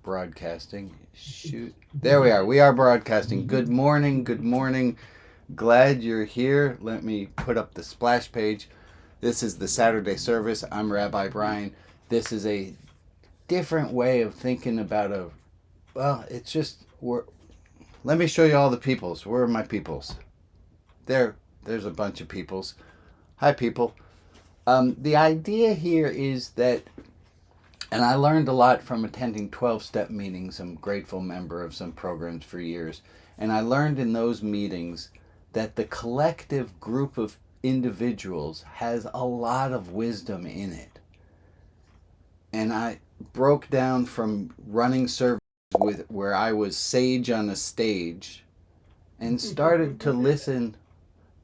broadcasting. Shoot. There we are. We are broadcasting. Good morning. Good morning. Glad you're here. Let me put up the splash page. This is the Saturday service. I'm Rabbi Brian. This is a different way of thinking about it's just, let me show you all the peoples. Where are my peoples? There's a bunch of peoples. Hi, people. The idea here is that, and I learned a lot from attending 12-step meetings. I'm a grateful member of some programs for years. And I learned in those meetings that the collective group of individuals has a lot of wisdom in it. And I broke down from running services where I was sage on a stage and started to listen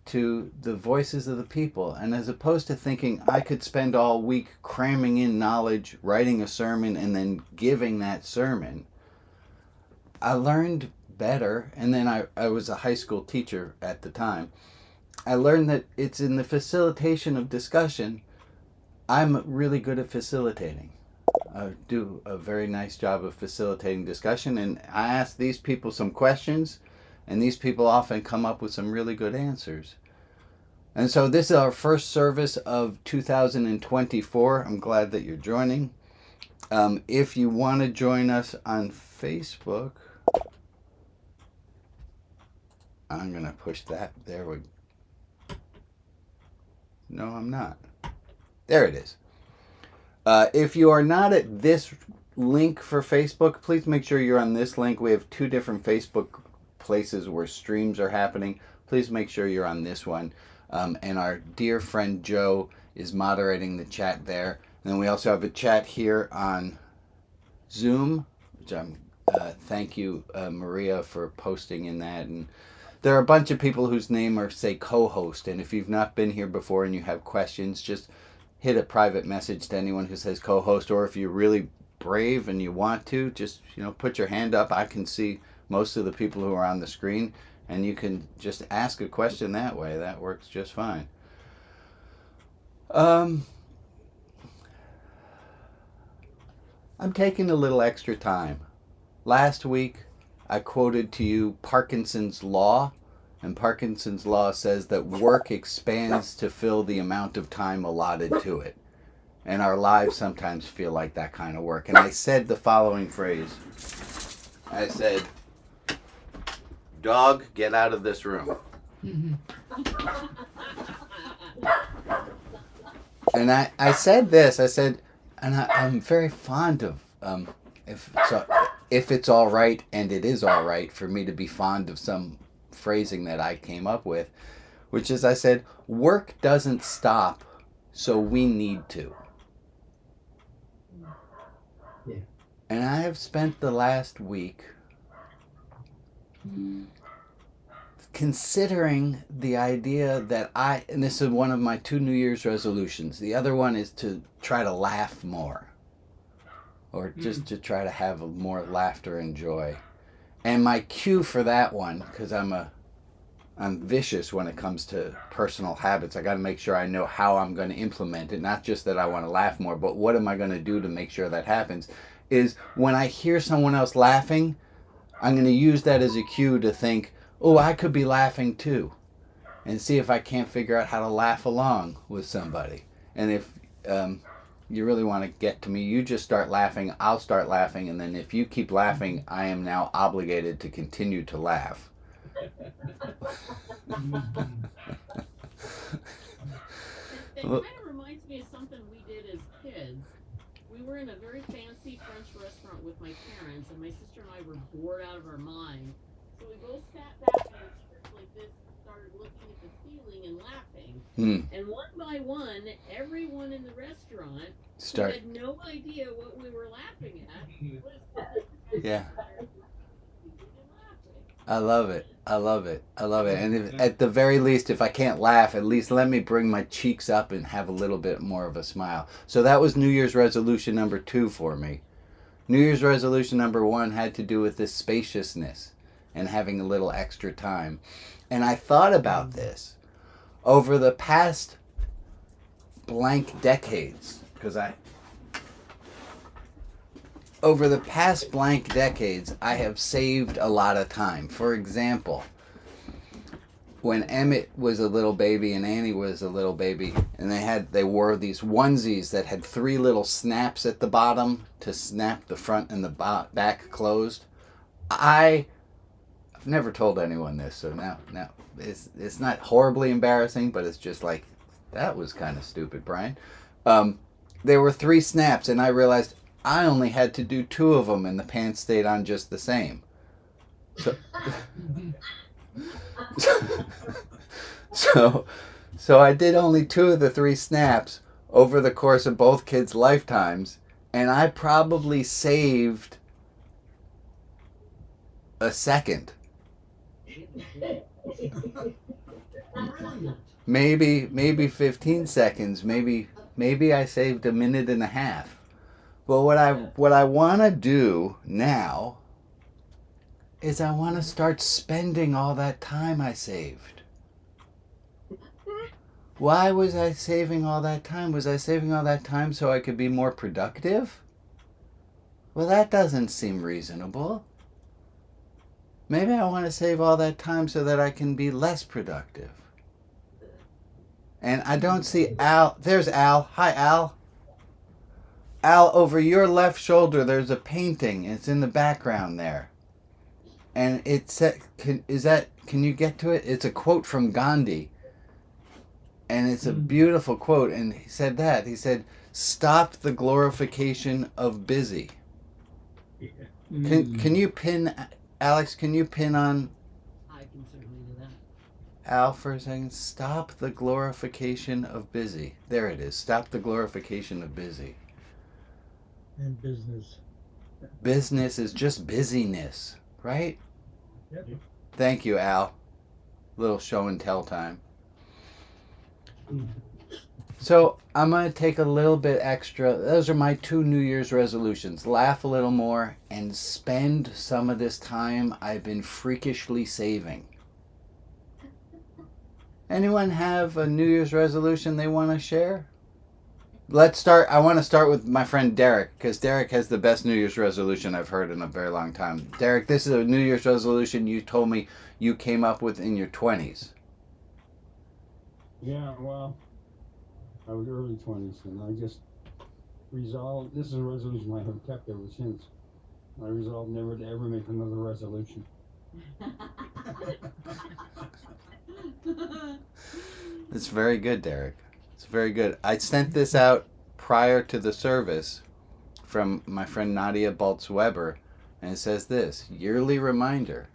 to the voices of the people. And as opposed to thinking I could spend all week cramming in knowledge, writing a sermon, and then giving that sermon, I learned better. And then I was a high school teacher at the time. I learned that it's in the facilitation of discussion. I'm really good at facilitating. I do a very nice job of facilitating discussion, and I ask these people some questions, and these people often come up with some really good answers. And so this is our first service of 2024. I'm glad that you're joining. If you want to join us on Facebook, I'm going to push that. There we go. No, I'm not. There it is. If you are not at this link for Facebook, please make sure you're on this link. We have two different Facebook places where streams are happening. Please make sure you're on this one. And our dear friend Joe is moderating the chat there. And then we also have a chat here on Zoom, which thank you, Maria, for posting in that. And there are a bunch of people whose name are, say, co-host. And if you've not been here before and you have questions, just hit a private message to anyone who says co-host. Or if you're really brave and you want to, just put your hand up. I can see most of the people who are on the screen, and you can just ask a question that way. That works just fine. I'm taking a little extra time. Last week, I quoted to you Parkinson's Law, and Parkinson's Law says that work expands to fill the amount of time allotted to it. And our lives sometimes feel like that kind of work. And I said the following phrase. I said, "Dog, get out of this room." And I said this, and I'm very fond of, if it's all right, and it is all right for me to be fond of some phrasing that I came up with, which is, I said, work doesn't stop, so we need to. Yeah. And I have spent the last week considering the idea that and this is one of my 2 New Year's resolutions. The other one is to try to laugh more, or just to try to have more laughter and joy. And my cue for that one, because I'm vicious when it comes to personal habits. I got to make sure I know how I'm going to implement it. Not just that I want to laugh more, but what am I going to do to make sure that happens? Is when I hear someone else laughing, I'm going to use that as a cue to think, oh, I could be laughing too. And see if I can't figure out how to laugh along with somebody. And if you really want to get to me, you just start laughing, I'll start laughing, and then if you keep laughing, I am now obligated to continue to laugh. That kind of reminds me of something we did as kids. We were in a very fancy French restaurant with my parents, and my sister and I were bored out of our mind. So we both sat back in chairs like this and started looking at the ceiling and laughing. And one by one, everyone in the restaurant who had no idea what we were laughing at. Yeah. I love it. And if, at the very least, if I can't laugh, at least let me bring my cheeks up and have a little bit more of a smile. So that was New Year's resolution number 2 for me. New Year's resolution number 1 had to do with this spaciousness and having a little extra time. And I thought about this over the past blank decades, because over the past blank decades, I have saved a lot of time. For example, when Emmett was a little baby and Annie was a little baby, and they wore these onesies that had 3 little snaps at the bottom to snap the front and the back closed. I've never told anyone this, so now it's not horribly embarrassing, but it's just like, that was kind of stupid, Brian. There were 3 snaps, and I realized I only had to do 2 of them, and the pants stayed on just the same. So I did only 2 of the 3 snaps over the course of both kids' lifetimes, and I probably saved a second. Maybe 15 seconds. Maybe I saved a minute and a half. But what I want to do now is I want to start spending all that time I saved. Why was I saving all that time? Was I saving all that time so I could be more productive? Well, that doesn't seem reasonable. Maybe I want to save all that time so that I can be less productive. And I don't see Al. There's Al. Hi, Al. Al, over your left shoulder, there's a painting. It's in the background there. And can you get to it? It's a quote from Gandhi. And it's a beautiful quote. And he said, stop the glorification of busy. Can you pin, Alex, can you pin on I can certainly do that. Al for a second? Stop the glorification of busy. There it is. Stop the glorification of busy. And business. Business is just busyness, right? Yep. Thank you, Al. Little show and tell time. So I'm going to take a little bit extra. Those are my 2 New Year's resolutions. Laugh a little more and spend some of this time I've been freakishly saving. Anyone have a New Year's resolution they want to share? Let's start. I want to start with my friend Derek, because Derek has the best New Year's resolution I've heard in a very long time. Derek, this is a New Year's resolution you told me you came up with in your 20s. Yeah, well, I was early 20s, and I just resolved, this is a resolution I have kept ever since. I resolved never to ever make another resolution. It's very good, Derek. It's very good. I sent this out prior to the service from my friend Nadia Baltz-Weber, and it says this: yearly reminder.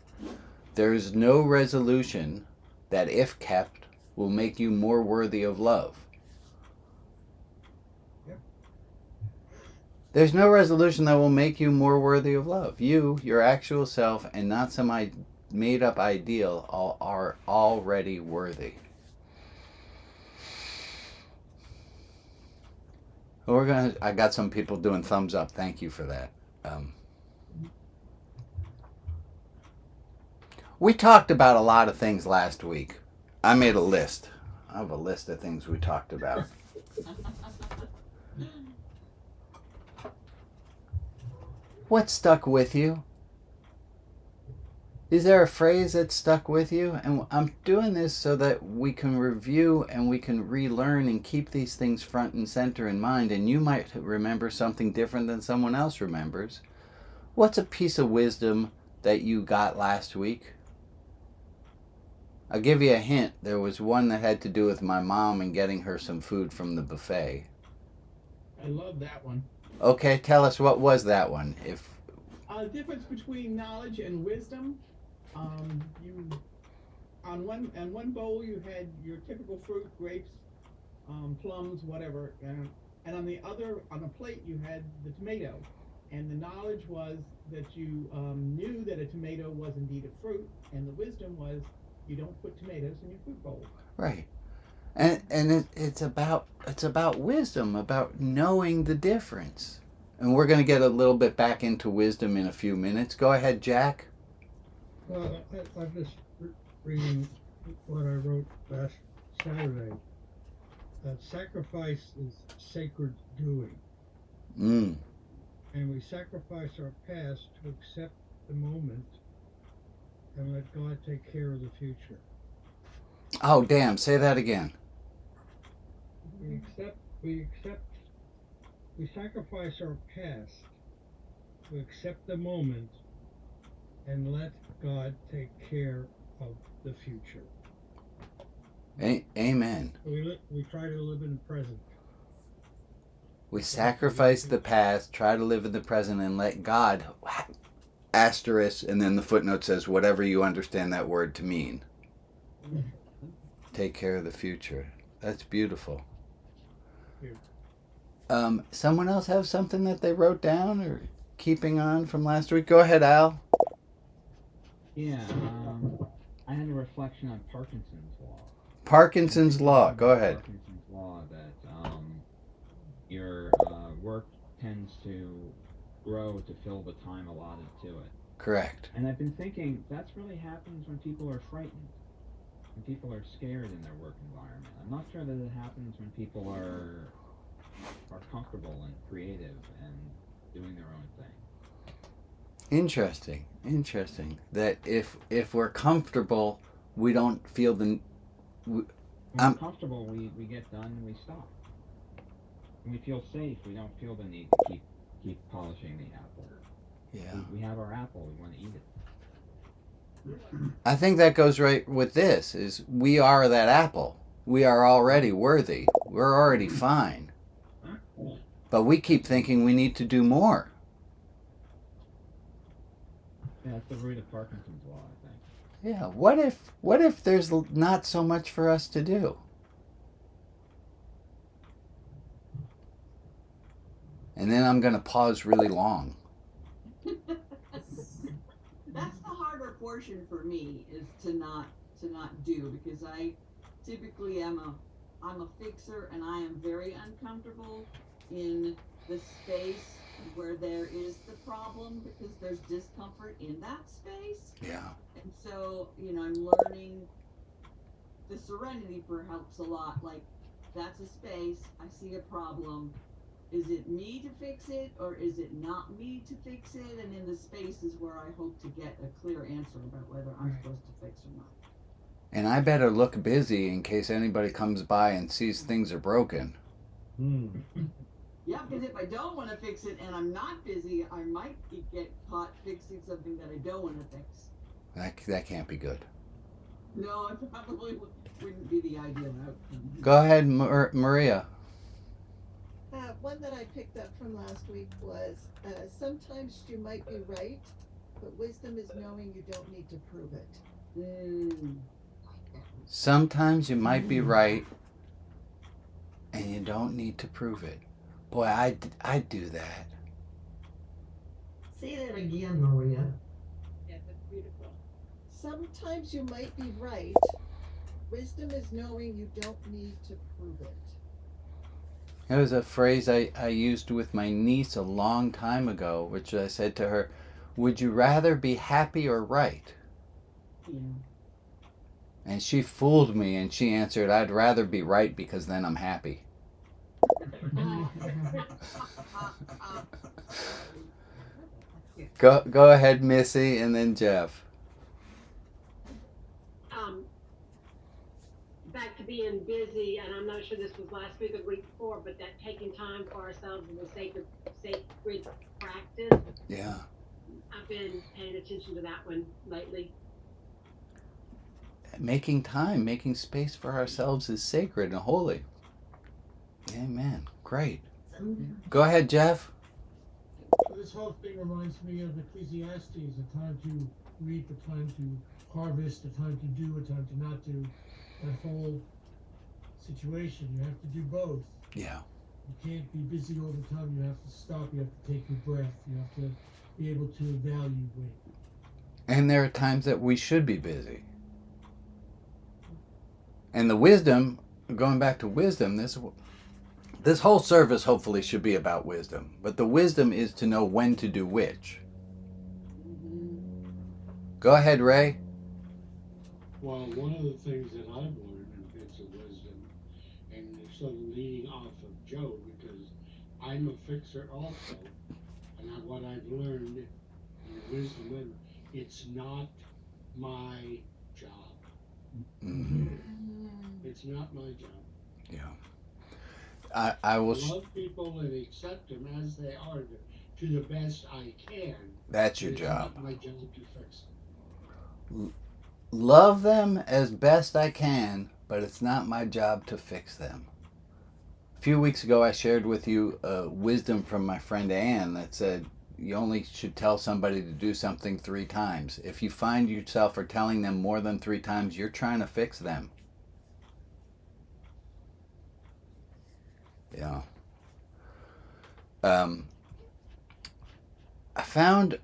There is no resolution that, if kept, will make you more worthy of love. Yep. There's no resolution that will make you more worthy of love. You, your actual self, and not some made-up ideal, are already worthy. I got some people doing thumbs up. Thank you for that. We talked about a lot of things last week. I made a list. I have a list of things we talked about. What stuck with you? Is there a phrase that stuck with you? And I'm doing this so that we can review and we can relearn and keep these things front and center in mind. And you might remember something different than someone else remembers. What's a piece of wisdom that you got last week? I'll give you a hint. There was one that had to do with my mom and getting her some food from the buffet. I love that one. Okay, tell us, what was that one? The difference between knowledge and wisdom. You on one bowl you had your typical fruit, grapes, plums, whatever, and on the plate you had the tomato. And the knowledge was that you knew that a tomato was indeed a fruit, and the wisdom was you don't put tomatoes in your fruit bowl. Right. And it's about wisdom, about knowing the difference. And we're going to get a little bit back into wisdom in a few minutes. Go ahead, Jack. Well, I'm just reading what I wrote last Saturday. That sacrifice is sacred doing. and we sacrifice our past to accept the moment and let God take care of the future. Oh, damn. Say that again. We sacrifice our past to accept the moment and let God take care of the future. Amen. We try to live in the present. We sacrifice the past, try to live in the present, and let God, asterisk, and then the footnote says, whatever you understand that word to mean. Take care of the future. That's beautiful. Someone else have something that they wrote down or keeping on from last week? Go ahead, Al. Yeah, I had a reflection on Parkinson's law. Parkinson's law. Go ahead. Parkinson's law that your work tends to grow to fill the time allotted to it. Correct. And I've been thinking that's really happens when people are frightened, when people are scared in their work environment. I'm not sure that it happens when people are comfortable and creative and doing their own thing. Interesting. That if we're comfortable, we don't feel the. When we're comfortable, we get done and we stop. When we feel safe, we don't feel the need to keep polishing the apple. Yeah. We have our apple, we want to eat it. I think that goes right with this, is we are that apple. We are already worthy. We're already fine. But we keep thinking we need to do more. Yeah, that's the root of Parkinson's law, I think. Yeah, what if there's not so much for us to do? And then I'm going to pause really long. That's the harder portion for me, is to not do, because I typically I'm a fixer, and I am very uncomfortable in the space where there is the problem, because there's discomfort in that space. Yeah. And so, I'm learning the serenity helps a lot. Like, that's a space, I see a problem. Is it me to fix it, or is it not me to fix it? And in the space is where I hope to get a clear answer about whether I'm supposed to fix or not. And I better look busy in case anybody comes by and sees things are broken. Yeah, because if I don't want to fix it and I'm not busy, I might get caught fixing something that I don't want to fix. That can't be good. No, it probably wouldn't be the ideal outcome. Go ahead, Maria. One that I picked up from last week was, sometimes you might be right, but wisdom is knowing you don't need to prove it. Sometimes you might be right, and you don't need to prove it. Boy, I do that. Say that again, Maria. Yeah, that's beautiful. Sometimes you might be right. Wisdom is knowing you don't need to prove it. It was a phrase I used with my niece a long time ago, which I said to her, would you rather be happy or right? Yeah. And she fooled me, and she answered, I'd rather be right because then I'm happy. Go ahead, Missy, and then Jeff. Back to being busy, and I'm not sure this was last week or the week before, but that taking time for ourselves is a sacred practice. Yeah. I've been paying attention to that one lately. Making time, making space for ourselves is sacred and holy. Amen. Great. Go ahead, Jeff. This whole thing reminds me of Ecclesiastes, a time to reap, a time to harvest, a time to do, a time to not do. That whole situation, you have to do both. Yeah. You can't be busy all the time. You have to stop. You have to take your breath. You have to be able to evaluate. And there are times that we should be busy. And the wisdom, going back to wisdom, this whole service hopefully should be about wisdom. But the wisdom is to know when to do which. Go ahead, Ray. Well, one of the things that I've learned in bits of wisdom, and sort of leading off of Joe, because I'm a fixer also, and what I've learned in wisdom, it's not my job. Mm-hmm. It's not my job. Yeah. I will. Love people and accept them as they are to the best I can. That's your It's job. not my job to fix them. Love them as best I can, but it's not my job to fix them. A few weeks ago, I shared with you wisdom from my friend Ann that said you only should tell somebody to do something 3 times. If you find yourself or telling them more than 3 times, you're trying to fix them. Yeah. I found,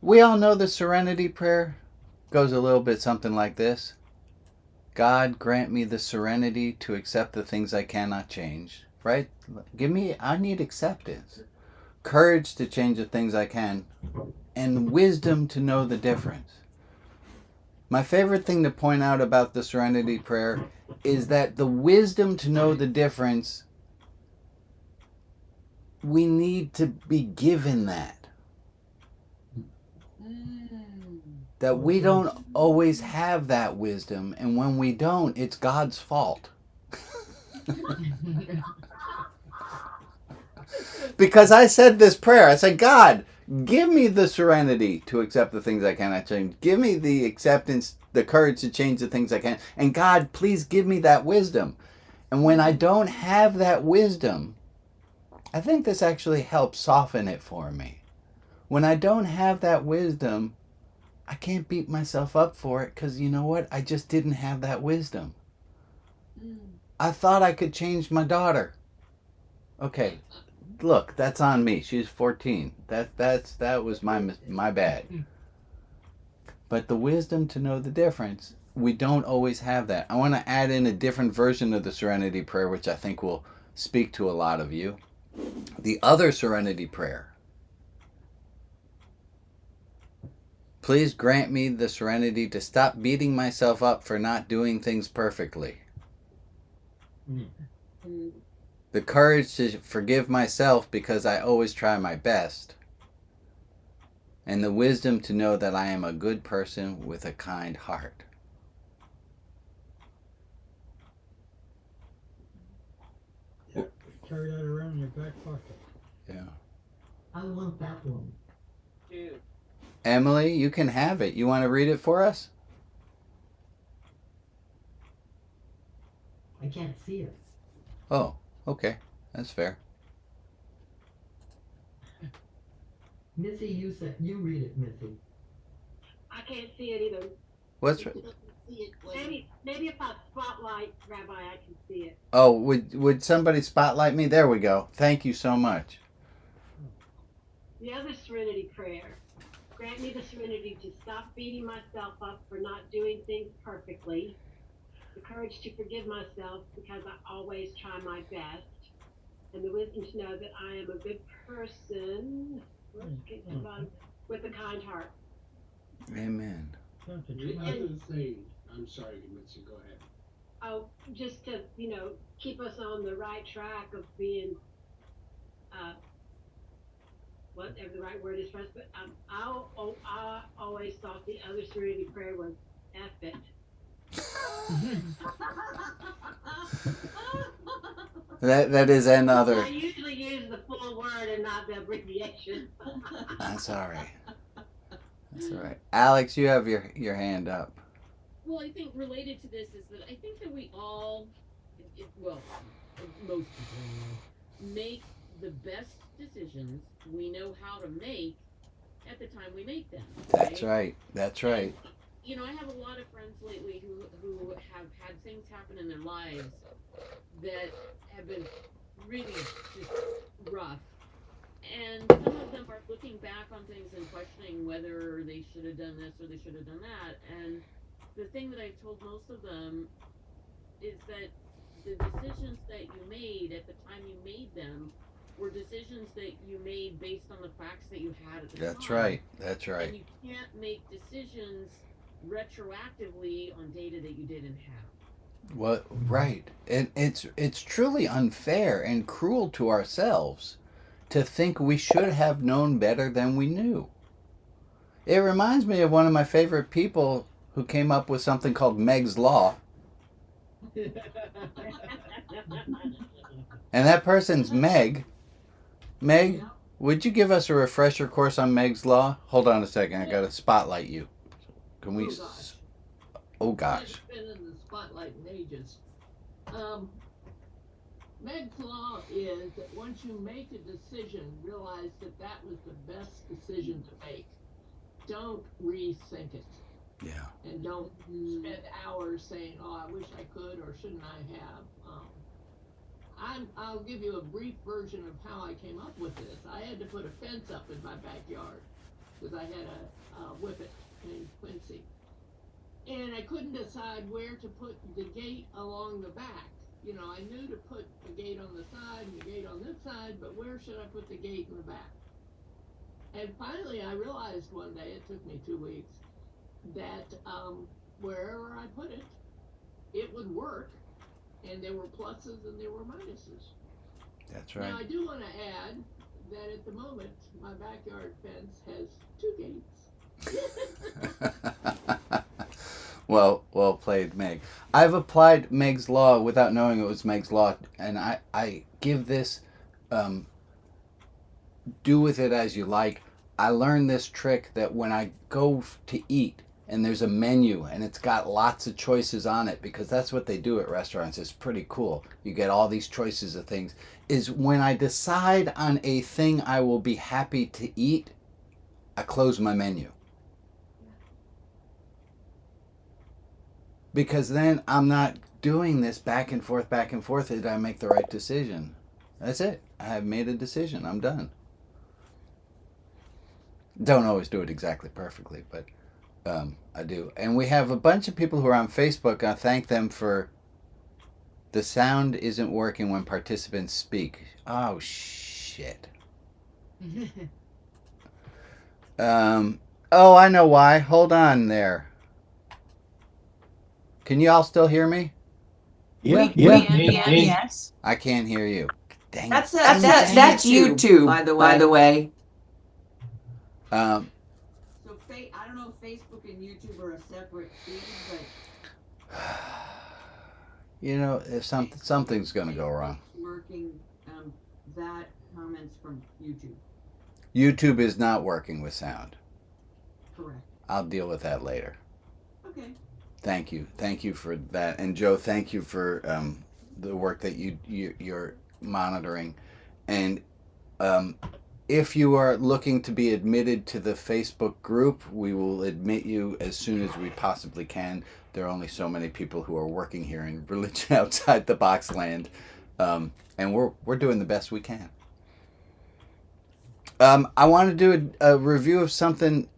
we all know the serenity prayer goes a little bit something like this. God, grant me the serenity to accept the things I cannot change. Right? I need acceptance. Courage to change the things I can. And wisdom to know the difference. My favorite thing to point out about the serenity prayer is that the wisdom to know the difference, we need to be given that. That we don't always have that wisdom, and when we don't, it's God's fault. Because I said this prayer, I said, God, give me the serenity to accept the things I cannot change. Give me the acceptance, the courage to change the things I can. And God, please give me that wisdom. And when I don't have that wisdom, I think this actually helps soften it for me. When I don't have that wisdom, I can't beat myself up for it because you know what? I just didn't have that wisdom. I thought I could change my daughter. Okay, look, that's on me. She's 14. That was my bad. But the wisdom to know the difference, we don't always have that. I want to add in a different version of the serenity prayer, which I think will speak to a lot of you. The other serenity prayer. Please grant me the serenity to stop beating myself up for not doing things perfectly. The courage to forgive myself because I always try my best. And the wisdom to know that I am a good person with a kind heart. Carry that around in your back pocket. Yeah. I want that one. Dude. Emily, you can have it. You want to read it for us? I can't see it. Oh, okay. That's fair. Missy, you read it, Missy. I can't see it either. What's Maybe if I spotlight Rabbi, I can see it. Oh, would somebody spotlight me? There we go. Thank you so much. The other serenity prayer. Grant me the serenity to stop beating myself up for not doing things perfectly. The courage to forgive myself because I always try my best. And the wisdom to know that I am a good person with a kind heart. Amen. The other thing, I'm sorry, Mitzi, go ahead. Oh, just to, keep us on the right track of being, whatever the right word is for us, but I always thought the other serenity prayer was F it. That is another. I usually use the full word and not the abbreviation. That's all right. That's all right. Alex, you have your hand up. Well, I think related to this is that I think that we all, most people make the best decisions we know how to make at the time we make them. That's right. That's right. And, I have a lot of friends lately who have had things happen in their lives that have been really just rough. And some of them are looking back on things and questioning whether they should have done this or they should have done that. And the thing that I've told most of them is that the decisions that you made at the time you made them were decisions that you made based on the facts that you had at the time. That's right. That's right. And you can't make decisions retroactively on data that you didn't have. Well, right. And it's truly unfair and cruel to ourselves to think we should have known better than we knew. It reminds me of one of my favorite people who came up with something called Meg's Law. And that person's Meg. Meg, would you give us a refresher course on Meg's Law? Hold on a second. I got to spotlight you. Can we? Oh, gosh. I've been in the spotlight in ages. Meg's Law is that once you make a decision, realize that that was the best decision to make. Don't rethink it. Yeah. And don't spend hours saying, "Oh, I wish I could," or "Shouldn't I have?" I'll give you a brief version of how I came up with this. I had to put a fence up in my backyard because I had a whippet named Quincy, and I couldn't decide where to put the gate along the back. You know, I knew to put the gate on the side and the gate on this side, but where should I put the gate in the back? And finally, I realized one day, it took me 2 weeks, that wherever I put it, it would work, and there were pluses and there were minuses. That's Now, I right. do want to add that at the moment, my backyard fence has 2 gates. Well played, Meg. I've applied Meg's Law without knowing it was Meg's Law, and I give this, do with it as you like. I learned this trick that when I go to eat and there's a menu and it's got lots of choices on it, because that's what they do at restaurants. It's pretty cool. You get all these choices of things. Is when I decide on a thing I will be happy to eat, I close my menu. Because then I'm not doing this back and forth. Did I make the right decision? That's it. I have made a decision. I'm done. Don't always do it exactly perfectly, but I do. And we have a bunch of people who are on Facebook. I thank them for the sound isn't working when participants speak. Oh, shit. I know why. Hold on there. Can you all still hear me? Yes. I can't hear you. Dang it. That's YouTube, by the way. Um, So I don't know if Facebook and YouTube are a separate feed, but you know, if something's going to go wrong. working, that comments from YouTube. YouTube is not working with sound. Correct. I'll deal with that later. Okay. Thank you for that, and Joe, thank you for the work that you're monitoring, and if you are looking to be admitted to the Facebook group, we will admit you as soon as we possibly can. There are only so many people who are working here in religion outside the box land, and we're doing the best we can. I want to do a review of something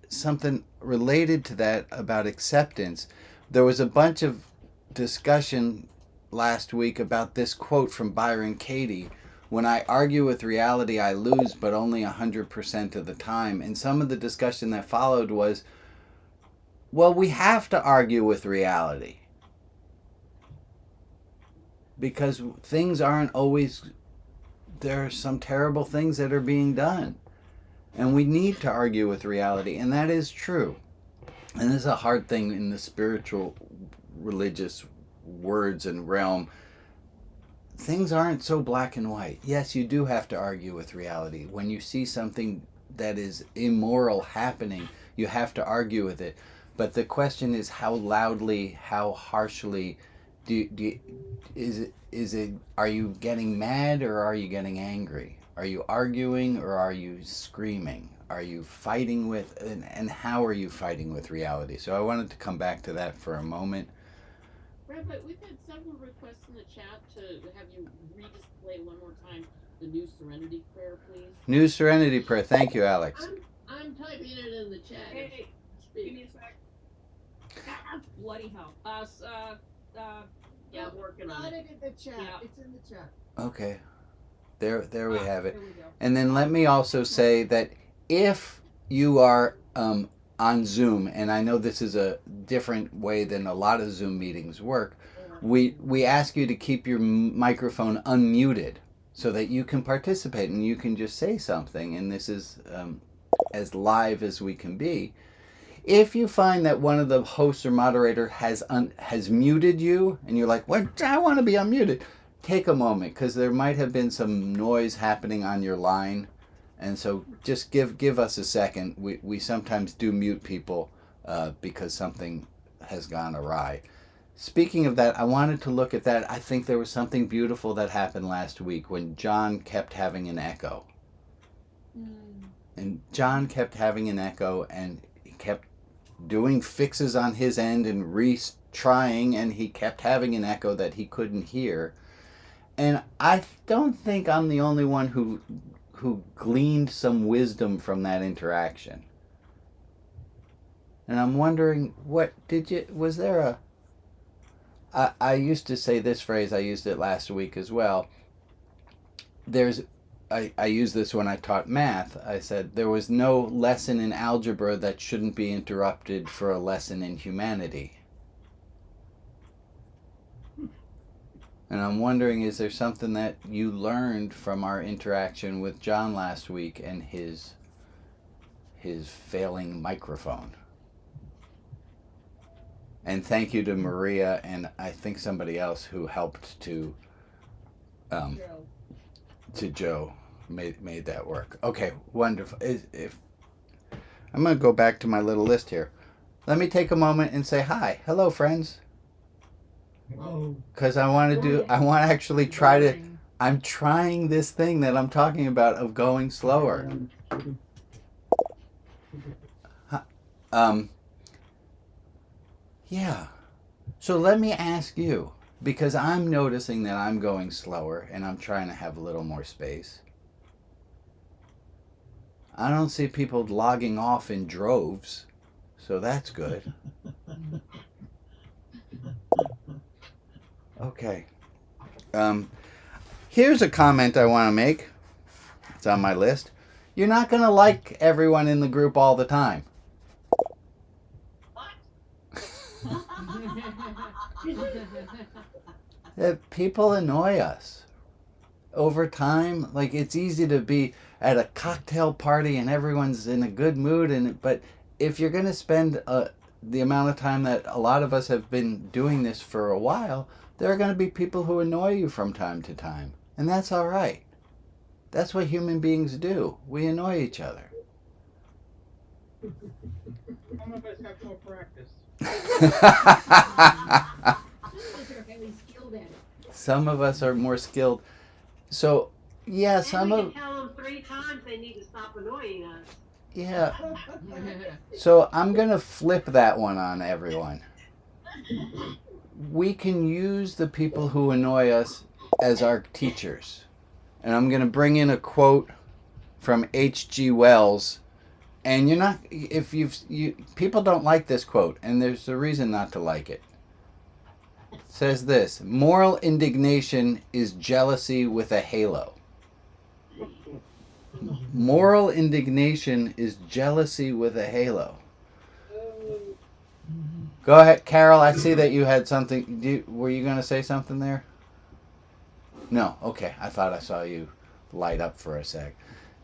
related to that about acceptance. There was a bunch of discussion last week about this quote from Byron Katie: "When I argue with reality, I lose, but only 100% of the time." And some of the discussion that followed was, well, we have to argue with reality because things aren't always, there are some terrible things that are being done. And we need to argue with reality, and that is true. And this is a hard thing in the spiritual, religious words and realm. Things aren't so black and white. Yes, you do have to argue with reality. When you see something that is immoral happening, you have to argue with it. But the question is how loudly, how harshly is it, are you getting mad or are you getting angry? Are you arguing or are you screaming? Are you fighting with, and how are you fighting with reality? So I wanted to come back to that for a moment. Rabbi, we've had several requests in the chat to have you redisplay one more time the new serenity prayer, please. New serenity prayer. Thank you, Alex. I'm typing it in the chat. Hey, give me a sec. Bloody hell. Yeah, I'm working on Got it. it in the chat. Yeah. It's in the chat. Okay. There we have it. Here we go. And then let me also say that if you are on Zoom, and I know this is a different way than a lot of Zoom meetings work, we ask you to keep your microphone unmuted so that you can participate and you can just say something. And this is as live as we can be. If you find that one of the hosts or moderator has muted you and you're like, what, I want to be unmuted, take a moment, because there might have been some noise happening on your line. And so just give us a second. We sometimes do mute people because something has gone awry. Speaking of that, I wanted to look at that. I think there was something beautiful that happened last week when John kept having an echo. And John kept having an echo, and he kept doing fixes on his end and retrying, and he kept having an echo that he couldn't hear. And I don't think I'm the only one who gleaned some wisdom from that interaction. And I'm wondering, was there a... I used to say this phrase, I used it last week as well. I used this when I taught math. I said there was no lesson in algebra that shouldn't be interrupted for a lesson in humanity. And I'm wondering, is there something that you learned from our interaction with John last week and his failing microphone? And thank you to Maria and I think somebody else who helped to Joe made that work. Okay, wonderful. I'm going to go back to my little list here. Let me take a moment and say hi. Hello, friends. Because I'm trying this thing that I'm talking about of going slower. Yeah. So let me ask you, because I'm noticing that I'm going slower and I'm trying to have a little more space. I don't see people logging off in droves, so that's good. Okay. Here's a comment I want to make. It's on my list. You're not going to like everyone in the group all the time. People annoy us. Over time, like it's easy to be at a cocktail party and everyone's in a good mood, but if you're going to spend the amount of time that a lot of us have been doing this for a while, there are going to be people who annoy you from time to time. And that's all right. That's what human beings do. We annoy each other. Some of us have more practice. Some of us are more skilled. So, yeah, And we can tell them 3 times they need to stop annoying us. Yeah. So I'm going to flip that one on everyone. We can use the people who annoy us as our teachers. And I'm going to bring in a quote from H.G. Wells. And people don't like this quote, and there's a reason not to like it. It says this: moral indignation is jealousy with a halo. Moral indignation is jealousy with a halo. Go ahead, Carol. I see that you had something. Were you going to say something there? No. Okay. I thought I saw you light up for a sec.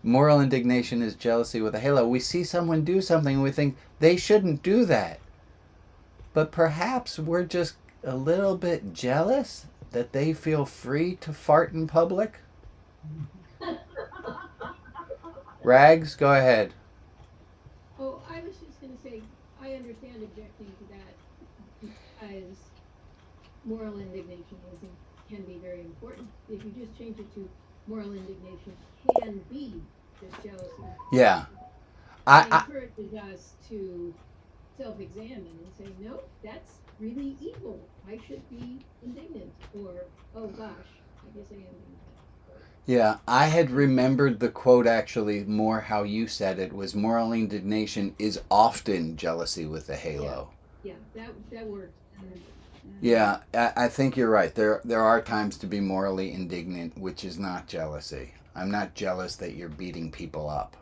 Moral indignation is jealousy with a halo. We see someone do something and we think they shouldn't do that. But perhaps we're just a little bit jealous that they feel free to fart in public. Rags, go ahead. Oh, I was just going to say, I understand objecting to that because moral indignation can be very important. If you just change it to moral indignation can be just jealousy. Yeah. It encourages us to self-examine and say, no, that's really evil. I should be indignant. Or, oh gosh, I guess I am indignant. Yeah, I had remembered the quote actually more how you said it was moral indignation is often jealousy with a halo. Yeah, that works. Yeah, I think you're right. There are times to be morally indignant, which is not jealousy. I'm not jealous that you're beating people up.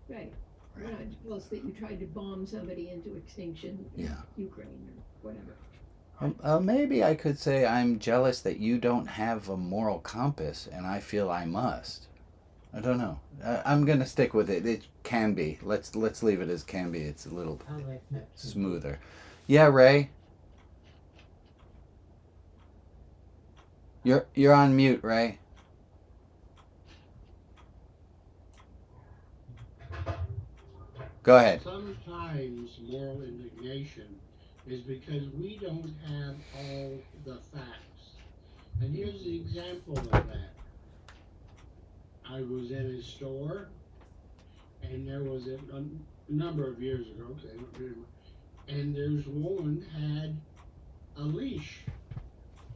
Right. We're not jealous that you tried to bomb somebody into extinction in Ukraine or whatever. Maybe I could say I'm jealous that you don't have a moral compass and I feel I must. I don't know. I'm gonna stick with it. It can be. Let's leave it as can be. It's a little I like that too. smoother. Yeah, Ray. You're on mute, Ray. Go ahead. Sometimes moral indignation is because we don't have all the facts. And here's the example of that. I was in a store, and there was a number of years ago, okay, I don't remember, and this woman had a leash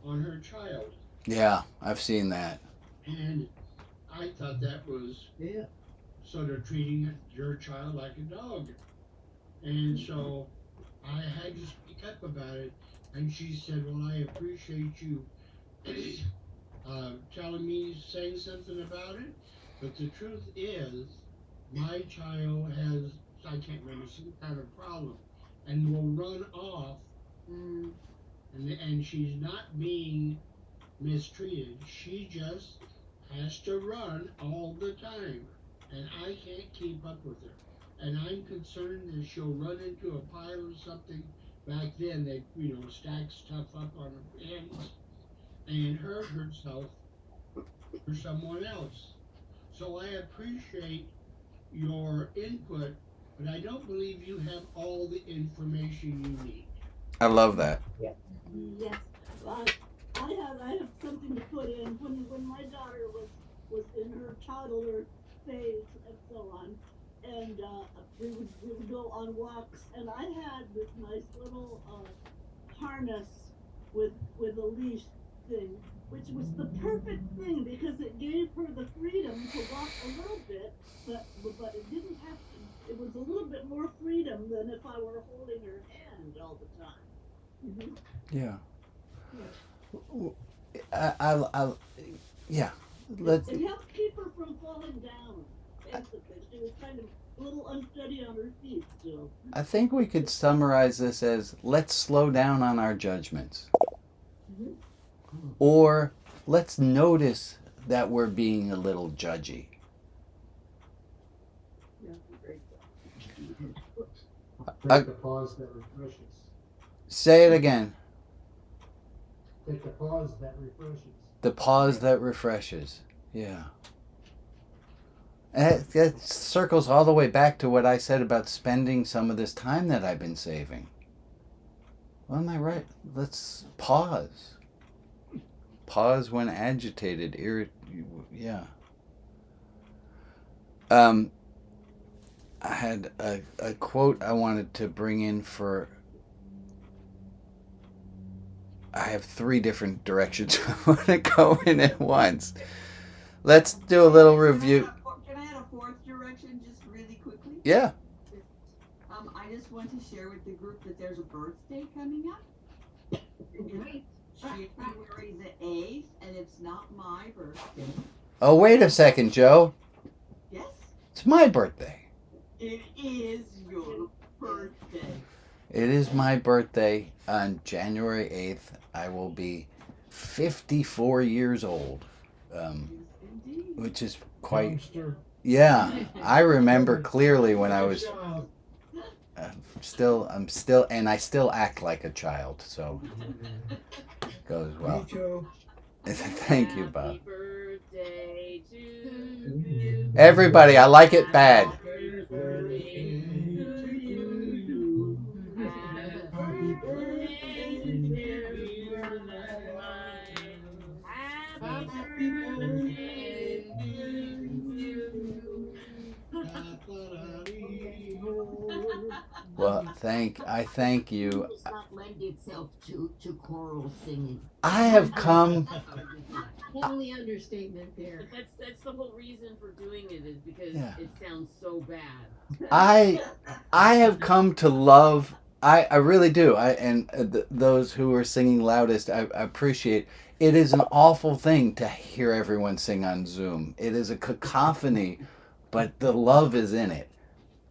on her child. Yeah, I've seen that. And I thought that was Yeah. sort of treating your child like a dog. And so I had to speak up about it. And she said, well, I appreciate you telling me, saying something about it. But the truth is, my child has, I can't remember, some kind of problem and will run off. And she's not being mistreated. She just has to run all the time. And I can't keep up with her. And I'm concerned that she'll run into a pile of something. Back then, they, stack stuff up on her hands and hurt herself or someone else. So I appreciate your input, but I don't believe you have all the information you need. I love that. Yes, I have something to put in. When my daughter was in her toddler phase and so on, and we would go on walks, and I had this nice little harness with a leash thing, which was the perfect thing because it gave her the freedom to walk a little bit, but it didn't have to. It was a little bit more freedom than if I were holding her hand all the time. Mm-hmm. Yeah. I yeah. Let's. It helped keep her from falling down. Basically, she was kind of a little unsteady on her feet still. I think we could summarize this as let's slow down on our judgments. Mm-hmm. Or let's notice that we're being a little judgy. Yeah, great. Take the pause that refreshes. Say it again. Take the pause that refreshes. The pause that refreshes. Yeah. And that circles all the way back to what I said about spending some of this time that I've been saving. Well, am I right? Let's pause. Pause when agitated. Yeah. I had a quote I wanted to bring in for. I have 3 different directions I want to go in at once. Let's do a little review. Can I add a 4th direction just really quickly? Yeah. I just want to share with the group that there's a birthday coming up. Right. January the 8th, and it's not my birthday. Oh, wait a second, Joe. Yes? It's my birthday. It is your birthday. It is my birthday on January 8th. I will be 54 years old, which is quite... Youngster. Yeah, I remember clearly when I was... and I still act like a child, so goes well. Me too. Thank you, Bob. Happy birthday to you. Everybody, I like it bad. Happy birthday to you. Happy birthday, dear Caroline. Happy birthday to you. Well, I thank you. Does not lend itself to choral singing. I have come. Only understatement there. That's the whole reason for doing it is because Yeah. it sounds so bad. I have come to love. I really do. Those who are singing loudest, I appreciate. It is an awful thing to hear everyone sing on Zoom. It is a cacophony, but the love is in it,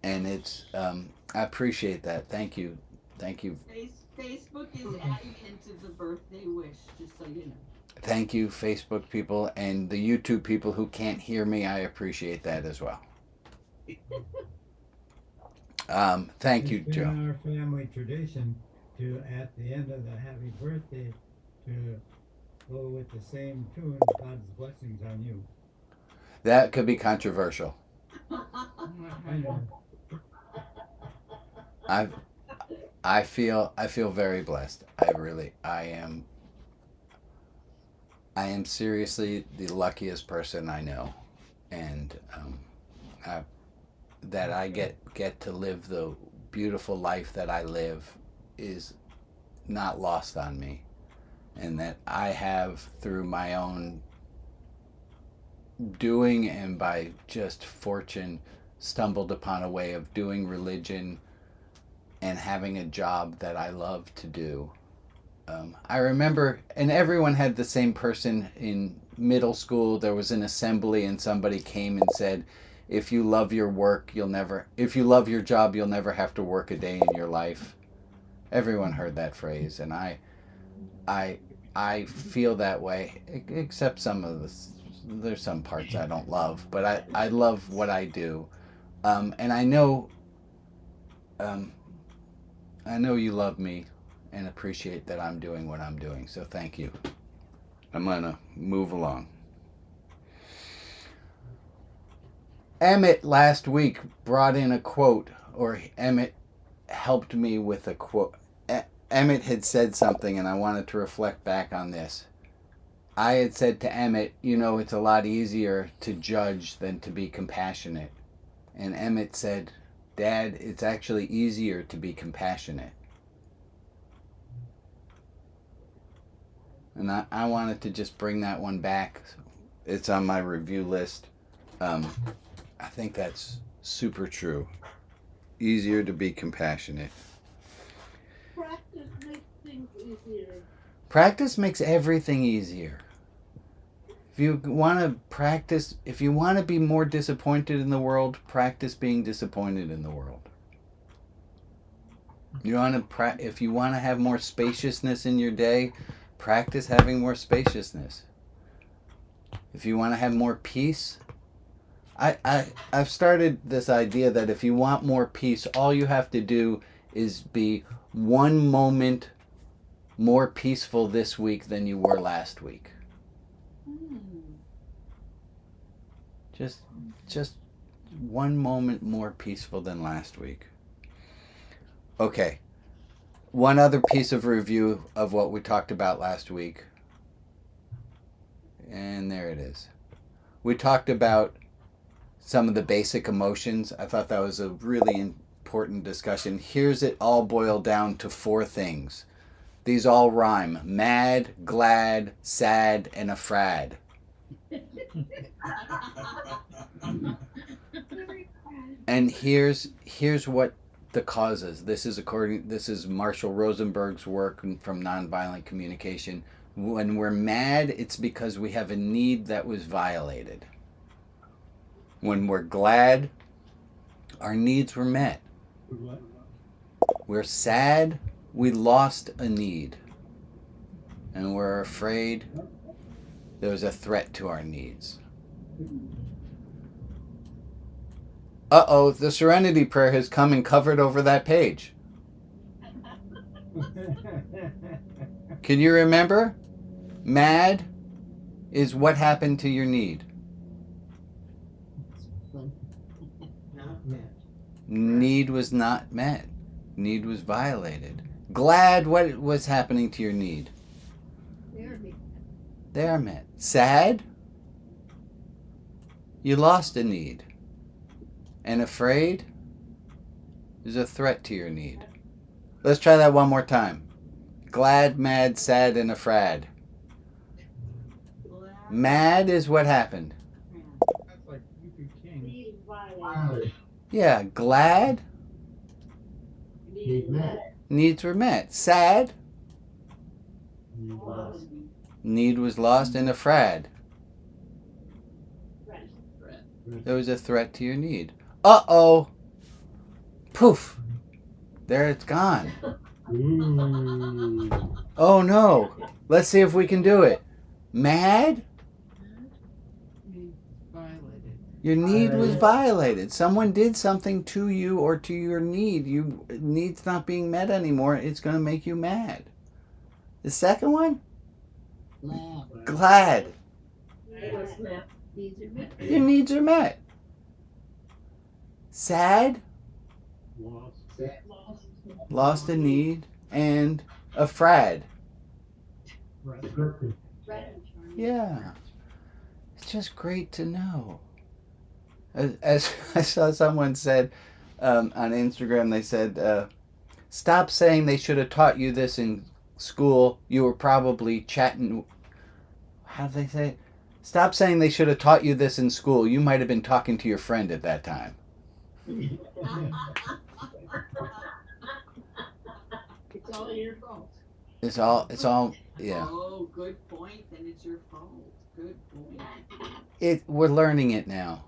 and it's. I appreciate that. Thank you. Face, Facebook is adding into the birthday wish, just so you know. Thank you, Facebook people, and the YouTube people who can't hear me. I appreciate that as well. Thank you, It's Joe. been our family tradition to, at the end of the happy birthday, to go with the same tune, God's blessings on you. That could be controversial. I know. I feel very blessed. I am seriously the luckiest person I know, and that I get to live the beautiful life that I live is not lost on me, and that I have, through my own doing and by just fortune, stumbled upon a way of doing religion and having a job that I love to do. I remember, and everyone had the same person in middle school. There was an assembly and somebody came and said, if you love your work, if you love your job, you'll never have to work a day in your life. Everyone heard that phrase, and I feel that way, except there's some parts I don't love, but I love what I do. And I know you love me and appreciate that I'm doing what I'm doing. So thank you. I'm going to move along. Emmett last week brought in a quote, or Emmett helped me with a quote. Emmett had said something, and I wanted to reflect back on this. I had said to Emmett, it's a lot easier to judge than to be compassionate. And Emmett said, Dad, it's actually easier to be compassionate. And I wanted to just bring that one back. It's on my review list. I think that's super true. Easier to be compassionate. Practice makes things easier. Practice makes everything easier. If you want to be more disappointed in the world, practice being disappointed in the world. If you want to have more spaciousness in your day, practice having more spaciousness. If you want to have more peace, I've started this idea that if you want more peace, all you have to do is be one moment more peaceful this week than you were last week. Just one moment more peaceful than last week. Okay. One other piece of review of what we talked about last week. And there it is. We talked about some of the basic emotions. I thought that was a really important discussion. Here's it all boiled down to 4 things. These all rhyme. Mad, glad, sad, and afraid. And here's what the causes. This is Marshall Rosenberg's work from Nonviolent Communication. When we're mad, it's because we have a need that was violated. When we're glad, our needs were met. We're sad, we lost a need. And we're afraid there was a threat to our needs. Uh-oh, the Serenity Prayer has come and covered over that page. Can you remember? Mad is what happened to your need. Not met. Need was not met. Need was violated. Glad, what was happening to your need? They are met. Sad? You lost a need. And afraid? There's a threat to your need. Let's try that one more time. Glad, mad, sad, and afraid. Mad is what happened. That's like Yuki King. Need violence. Yeah, glad? Need met. Needs were met. Sad? Need was lost. And afraid? There was a threat to your need. Uh-oh. Poof. There it's gone. Ooh. Oh no. Let's see if we can do it. Mad? Violated. Your need was violated. Someone did something to you or to your need. Your need's not being met anymore. It's going to make you mad. The second one? Glad. What's left? Needs are met. Your needs are met. Sad? Lost a need. And afraid. Yeah. It's just great to know. As I saw someone said on Instagram, they said, stop saying they should have taught you this in school. You were probably chatting. How did they say it? Stop saying they should have taught you this in school. You might have been talking to your friend at that time. It's all your fault. It's all, yeah. Oh, good point. Then it's your fault. Good point. We're learning it now.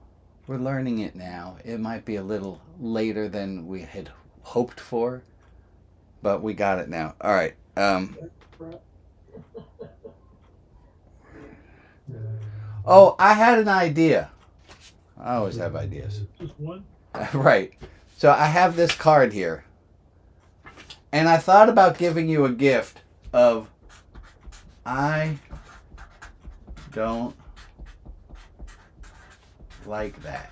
We're learning it now. It might be a little later than we had hoped for, but we got it now. All right. Oh, I had an idea. I always have ideas. Just one? Right. So I have this card here. And I thought about giving you a gift of I don't like that.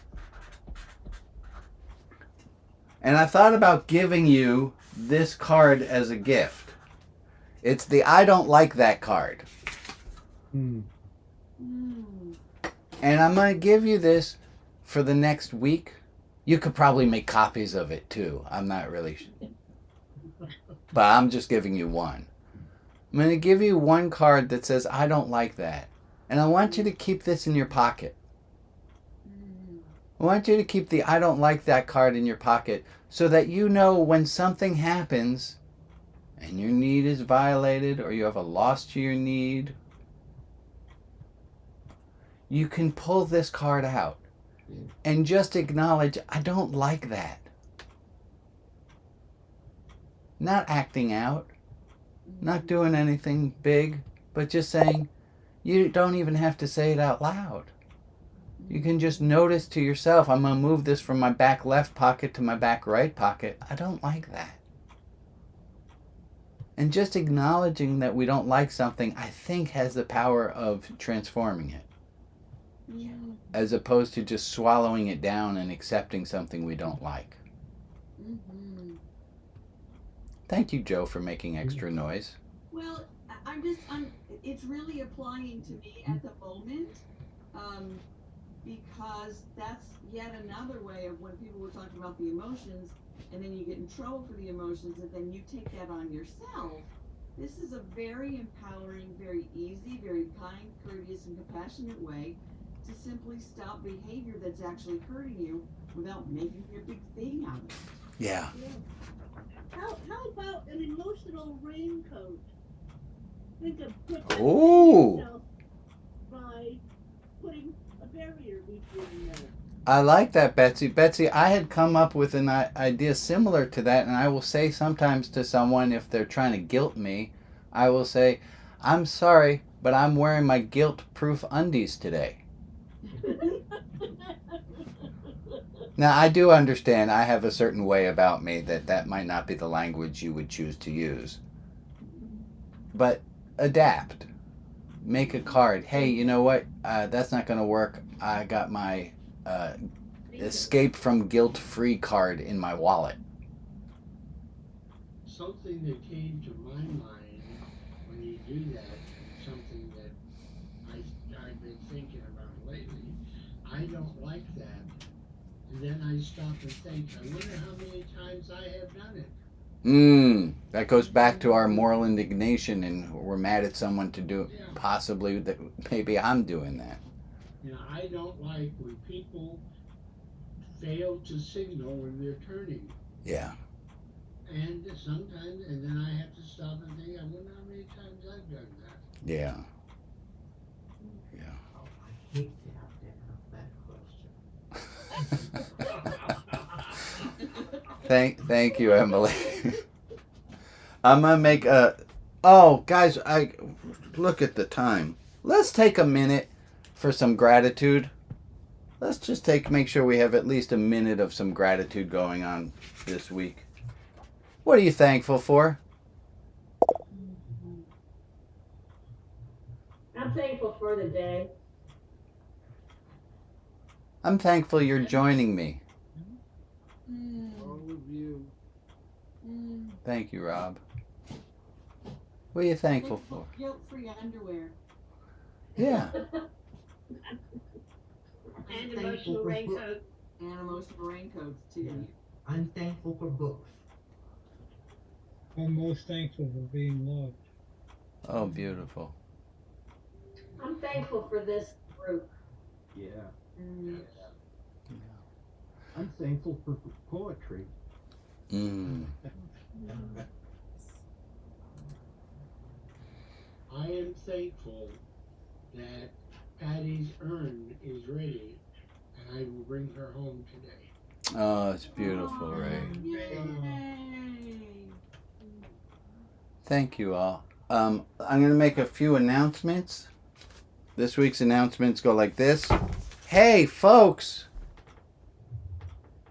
And I thought about giving you this card as a gift. It's the I don't like that card. Hmm. And I'm going to give you this for the next week. You could probably make copies of it too. I'm not really but I'm just giving you one. I'm going to give you one card that says I don't like that. And I want you to keep this in your pocket. I want you to keep the I don't like that card in your pocket so that you know when something happens and your need is violated or you have a loss to your need, you can pull this card out and just acknowledge, I don't like that. Not acting out, not doing anything big, but just saying, you don't even have to say it out loud. You can just notice to yourself, I'm going to move this from my back left pocket to my back right pocket. I don't like that. And just acknowledging that we don't like something, I think has the power of transforming it. As opposed to just swallowing it down and accepting something we don't like. Thank you, Joe, for making extra noise. Well, it's really applying to me at the moment, because that's yet another way of when people were talking about the emotions, and then you get in trouble for the emotions, and then you take that on yourself. This is a very empowering, very easy, very kind, courteous, and compassionate way to simply stop behavior that's actually hurting you without making a big thing out of it. Yeah. How about an emotional raincoat? Think of protecting Ooh. yourself by putting a barrier between them. I like that, Betsy. Betsy, I had come up with an idea similar to that, and I will say sometimes to someone, if they're trying to guilt me, I will say, I'm sorry, but I'm wearing my guilt-proof undies today. Now, I do understand I have a certain way about me that might not be the language you would choose to use. But adapt. Make a card. Hey, you know what? That's not going to work. I got my escape from guilt-free card in my wallet. Something that came to my mind when you do that, and something that I've been thinking about lately, I don't like that. And then I stop and think, I wonder how many times I have done it. That goes back to our moral indignation, and we're mad at someone to do possibly that. Maybe I'm doing that. You know, I don't like when people fail to signal when they're turning. Yeah. And sometimes, and then I have to stop and think, I wonder how many times I've done that. Yeah. Yeah. Oh, I hate to have that question. Thank you, Emily. I'm gonna make a. Oh, guys, I look at the time. Let's take a minute for some gratitude. Let's just make sure we have at least a minute of some gratitude going on this week. What are you thankful for? I'm thankful for the day. I'm thankful you're joining me. All of you. Thank you, Rob. What are you thankful for? Guilt-free underwear. Yeah. And emotional raincoat. And emotional raincoats too. I'm thankful for books. I'm most thankful for being loved. Oh, beautiful. I'm thankful for this group. Yeah. I'm thankful for poetry. I am thankful that Patty's urn is ready, and I will bring her home today. Oh, it's beautiful, Ray. Yay! Thank you all. I'm going to make a few announcements. This week's announcements go like this. Hey, folks!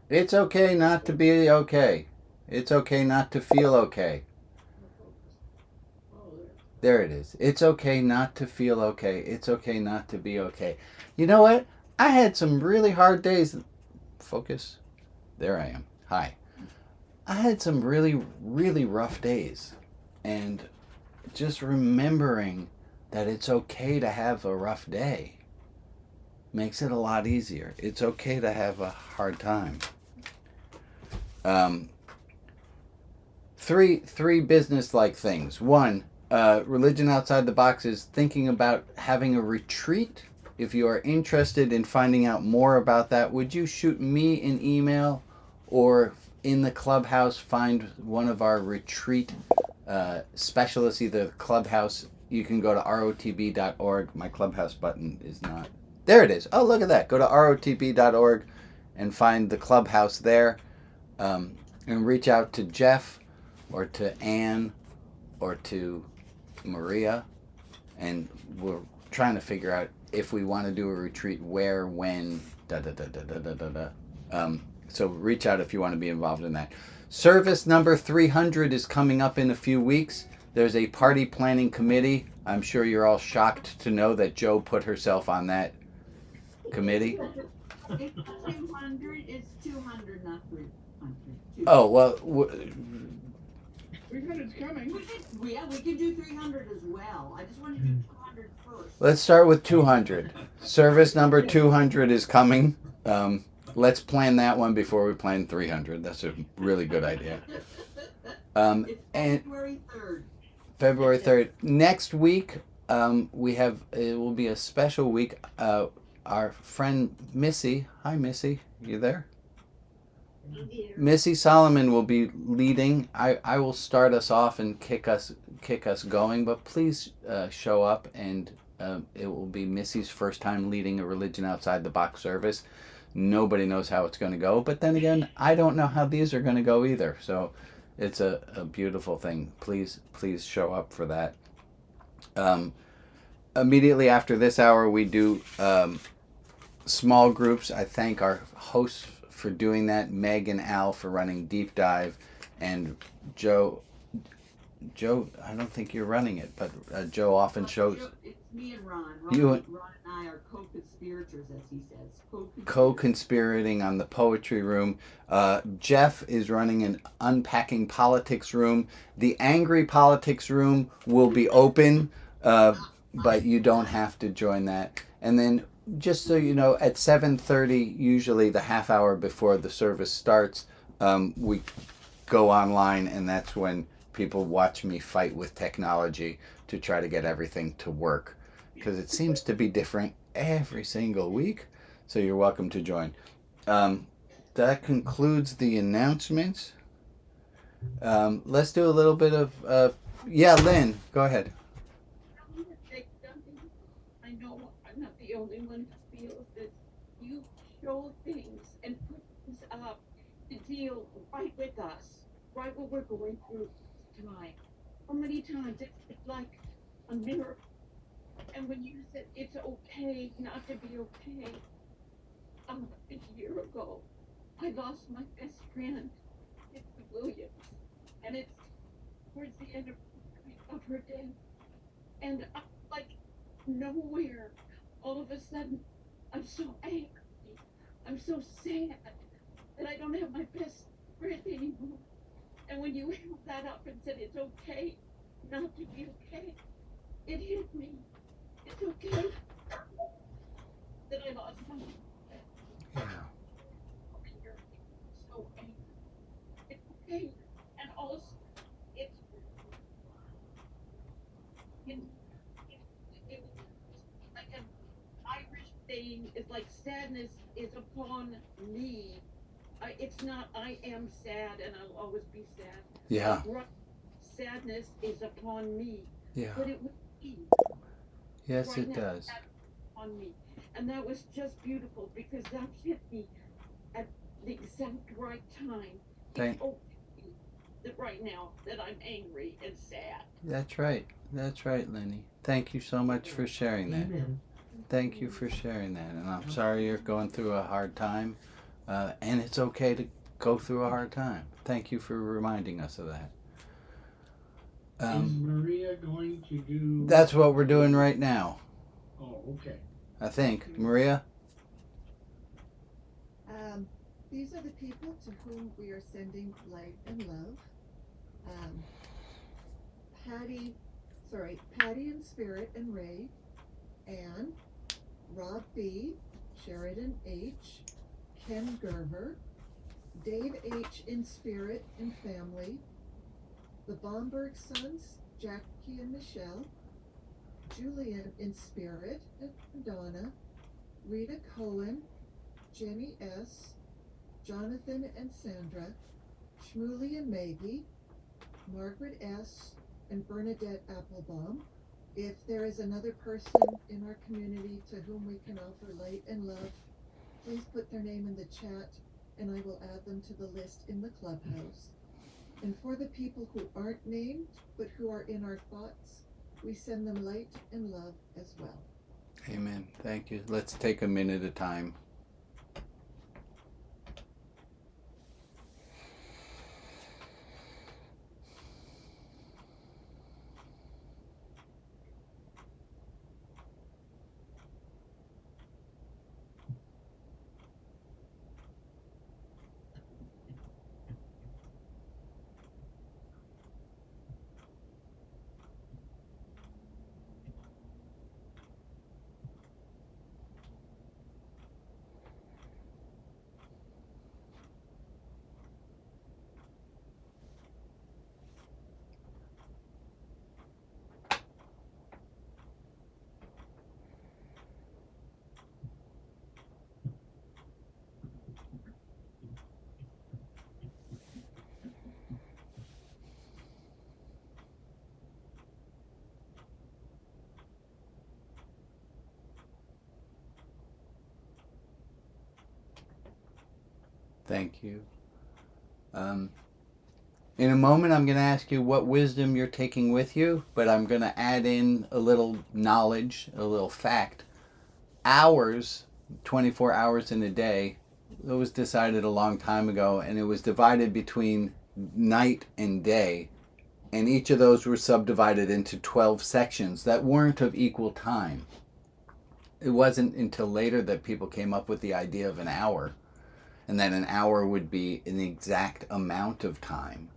It's okay not to be okay. It's okay not to feel okay. There it is. It's okay not to feel okay. It's okay not to be okay. You know what? I had some really hard days. Focus. There I am. Hi. I had some really, really rough days. And just remembering that it's okay to have a rough day makes it a lot easier. It's okay to have a hard time. Three business-like things. One, Religion Outside the Box is thinking about having a retreat. If you are interested in finding out more about that, would you shoot me an email, or in the clubhouse find one of our retreat specialists, either the clubhouse. You can go to rotb.org. My clubhouse button is not. There it is. Oh, look at that. Go to rotb.org and find the clubhouse there. And reach out to Jeff or to Anne or to Maria. And we're trying to figure out if we want to do a retreat, where, when, so reach out if you want to be involved in that. Service number 300 is coming up in a few weeks. There's a party planning committee. I'm sure you're all shocked to know that Joe put herself on that committee. It's 200. It's 200, not 300. Oh, well, 300's coming. We can do 300 as well. I just want to do 200 first. let's start with 200. Service number 200 is coming. Let's plan that one before we plan 300. That's a really good idea. It's And February 3rd. February 3rd. Next week, it will be a special week. Our friend Missy, hi Missy, you there? Missy Solomon will be leading. I will start us off and kick us going, but please show up, and it will be Missy's first time leading a Religion Outside the Box service. Nobody knows how it's going to go, but then again, I don't know how these are going to go either. So it's a beautiful thing. Please show up for that. Immediately after this hour, we do small groups. I thank our hosts for doing that, Meg and Al for running Deep Dive, and Joe, I don't think you're running it, but Joe often shows. It's me and Ron. You- Ron and I are co-conspirators, as he says. Co-conspirating on the poetry room. Jeff is running an unpacking politics room. The angry politics room will be open, but you don't have to join that. And then, just so you know, at 7:30, usually the half hour before the service starts, we go online, and that's when people watch me fight with technology to try to get everything to work, because it seems to be different every single week. So you're welcome to join. That concludes the announcements. Let's do a little bit of Lynn, go ahead. I know I'm not the only one who feels that you show things and put things up to fight with us right when we're going through time. How many times? It's like a miracle. And when you said it's okay not to be okay, a year ago, I lost my best friend, it's Williams, and it's towards the end of her day. And I'm like, nowhere, all of a sudden, I'm so angry, I'm so sad that I don't have my best friend anymore. And when you held that up and said it's okay not to be okay, it hit me. It's okay that I lost my Yeah. so angry. It's okay. And also, it's in, it, like an Irish saying is like sadness is upon me. It's not I am sad and I'll always be sad. Yeah. Like, sadness is upon me. Yeah. But it would be. Yes, Right it now, does. that's on me. And that was just beautiful because that hit me at the exact right time. Thank. It's okay that right now that I'm angry and sad. That's right. That's right, Lenny. Thank you so much for sharing that. Amen. Thank you for sharing that. And I'm sorry you're going through a hard time. And it's okay to go through a hard time. Thank you for reminding us of that. Is Maria going to do? That's what we're doing right now, Oh, okay. I think. Maria? These are the people to whom we are sending light and love. Patty in spirit and Ray, Anne, Rob B, Sheridan H, Ken Gerver, Dave H in spirit and family, the Bomberg sons, Jackie and Michelle, Julian in spirit and Donna, Rita Cohen, Jenny S, Jonathan and Sandra, Shmuley and Maggie, Margaret S, and Bernadette Applebaum. If there is another person in our community to whom we can offer light and love, please put their name in the chat and I will add them to the list in the clubhouse. And for the people who aren't named, but who are in our thoughts, we send them light and love as well. Amen. Thank you. Let's take a minute at a time. Thank you. In a moment, I'm going to ask you what wisdom you're taking with you, but I'm going to add in a little knowledge, a little fact. Hours, 24 hours in a day, it was decided a long time ago, and it was divided between night and day. And each of those were subdivided into 12 sections that weren't of equal time. It wasn't until later that people came up with the idea of an hour, and that an hour would be an exact amount of time.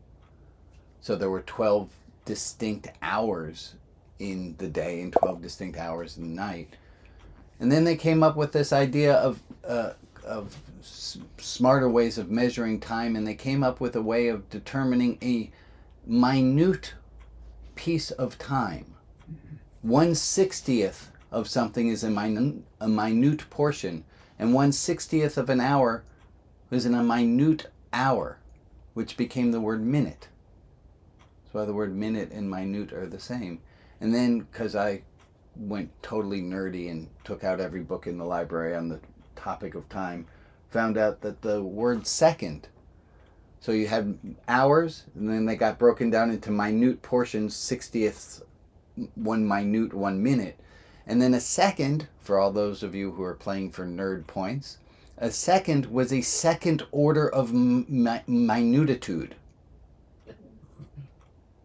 So there were 12 distinct hours in the day and 12 distinct hours in the night. And then they came up with this idea of smarter ways of measuring time, and they came up with a way of determining a minute piece of time. 1/60th of something is a minute portion, and 1/60th of an hour was in a minute hour, which became the word minute. That's why the word minute and minute are the same. And then, because I went totally nerdy and took out every book in the library on the topic of time, found out that the word second So you had hours, and then they got broken down into minute portions, 60ths, 1 minute. And then a second, for all those of you who are playing for nerd points, a second was a second order of minutitude.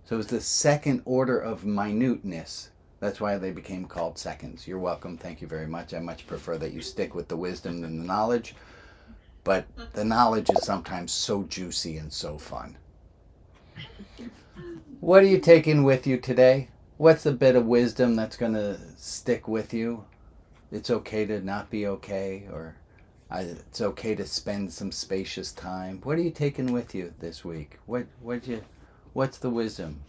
So it was the second order of minuteness. That's why they became called seconds. You're welcome. Thank you very much. I much prefer that you stick with the wisdom than the knowledge. But the knowledge is sometimes so juicy and so fun. What are you taking with you today? What's the bit of wisdom that's going to stick with you? It's okay to not be okay, or it's okay to spend some spacious time. What are you taking with you this week? What's the wisdom?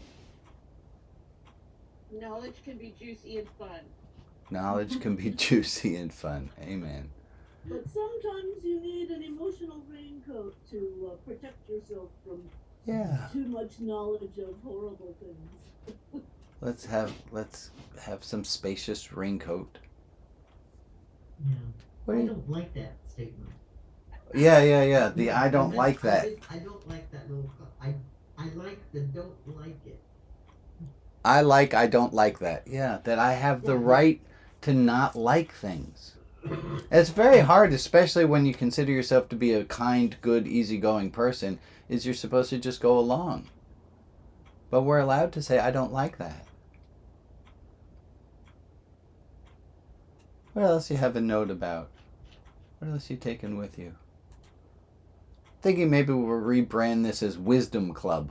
Knowledge can be juicy and fun. Knowledge can be juicy and fun. Amen. But sometimes you need an emotional raincoat to protect yourself from too much knowledge of horrible things. Let's have some spacious raincoat. Yeah. What I do you- don't like that statement. Yeah. The I don't like that. I don't like that little. I like the don't like it. I don't like that. Yeah, that I have the right to not like things. It's very hard, especially when you consider yourself to be a kind, good, easygoing person, is you're supposed to just go along. But we're allowed to say, I don't like that. What else you have a note about? What else you taking with you? Thinking maybe we'll rebrand this as Wisdom Club.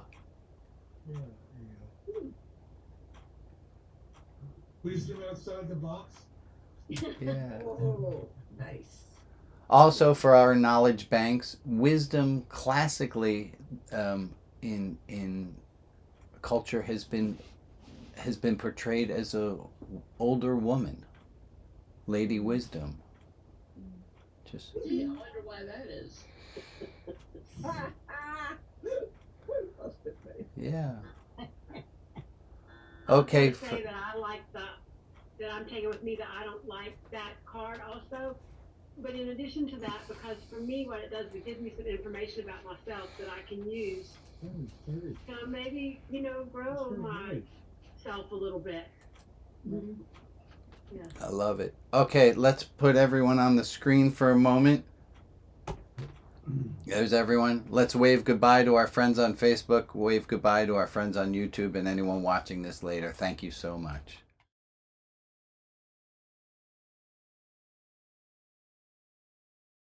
Yeah, there you go. Wisdom outside the box. Yeah. Oh, nice. Also, for our knowledge banks, wisdom classically in culture has been portrayed as a older woman, Lady Wisdom. Just Gee, I wonder why that is. yeah. I was Okay. gonna say that I like that I'm taking with me that I don't like that card also. But in addition to that, because for me what it does is it gives me some information about myself that I can use to maybe, grow myself a little bit. Mm-hmm. Yeah. I love it. Okay, let's put everyone on the screen for a moment. There's everyone. Let's wave goodbye to our friends on Facebook, wave goodbye to our friends on YouTube, and anyone watching this later. Thank you so much.